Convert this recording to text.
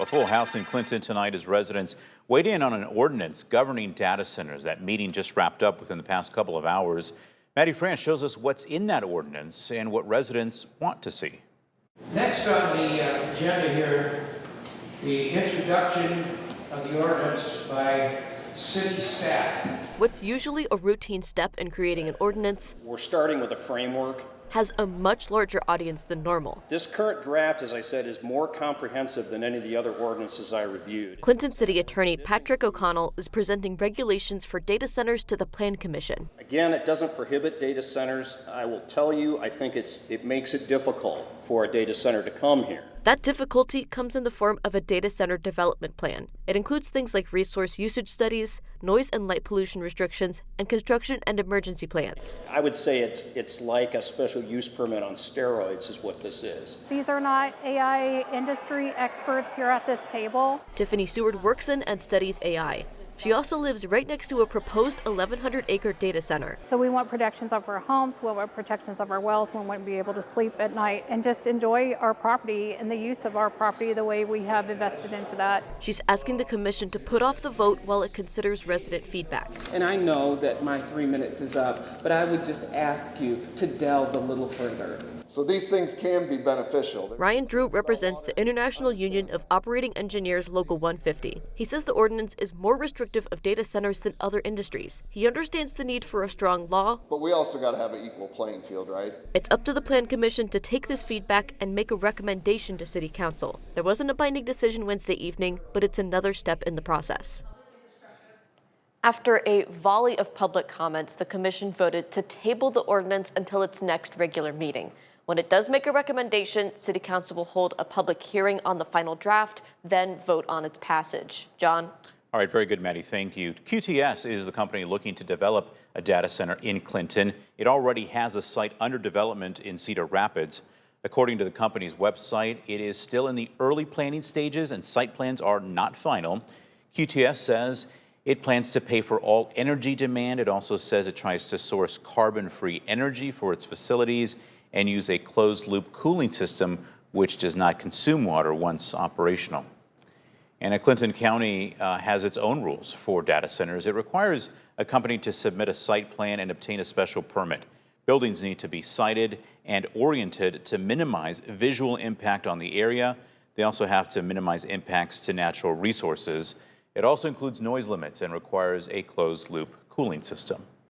A full house in Clinton tonight as residents weighed in on an ordinance governing data centers. That meeting just wrapped up within the past couple of hours. Maddie France shows us what's in that ordinance and what residents want to see. Next on the agenda here, the introduction of the ordinance by city staff. What's usually a routine step in creating an ordinance, we're starting with a framework, has a much larger audience than normal. This current draft, as I said, is more comprehensive than any of the other ordinances I reviewed. Clinton City Attorney Patrick O'Connell is presenting regulations for data centers to the Plan Commission. Again, it doesn't prohibit data centers. I will tell you, I think it makes it difficult for a data center to come here. That difficulty comes in the form of a data center development plan. It includes things like resource usage studies, noise and light pollution restrictions, and construction and emergency plans. I would say it's like a special use permit on steroids is what this is. These are not AI industry experts here at this table. Tiffany Seward works in and studies AI. She also lives right next to a proposed 1,100-acre data center. So we want protections of our homes, we want protections of our wells, we want to be able to sleep at night and just enjoy our property and the use of our property the way we have invested into that. She's asking the commission to put off the vote while it considers resident feedback. And I know that my 3 minutes is up, but I would just ask you to delve a little further. So these things can be beneficial. Ryan Drew represents the International Union of Operating Engineers Local 150. He says the ordinance is more restrictive of data centers than other industries. He understands the need for a strong law, But we also got to have an equal playing field, right? It's up to the Plan Commission to take this feedback and make a recommendation to City Council. There wasn't a binding decision Wednesday evening, but it's another step in the process. After a volley of public comments, the commission voted to table the ordinance until its next regular meeting. When it does make a recommendation, City Council will hold a public hearing on the final draft, then vote on its passage. John? All right, very good, Maddie. Thank you. QTS is the company looking to develop a data center in Clinton. It already has a site under development in Cedar Rapids. According to the company's website, it is still in the early planning stages and site plans are not final. QTS says it plans to pay for all energy demand. It also says it tries to source carbon-free energy for its facilities and use a closed-loop cooling system which does not consume water once operational. And Clinton County has its own rules for data centers. It requires a company to submit a site plan and obtain a special permit. Buildings need to be sited and oriented to minimize visual impact on the area. They also have to minimize impacts to natural resources. It also includes noise limits and requires a closed-loop cooling system.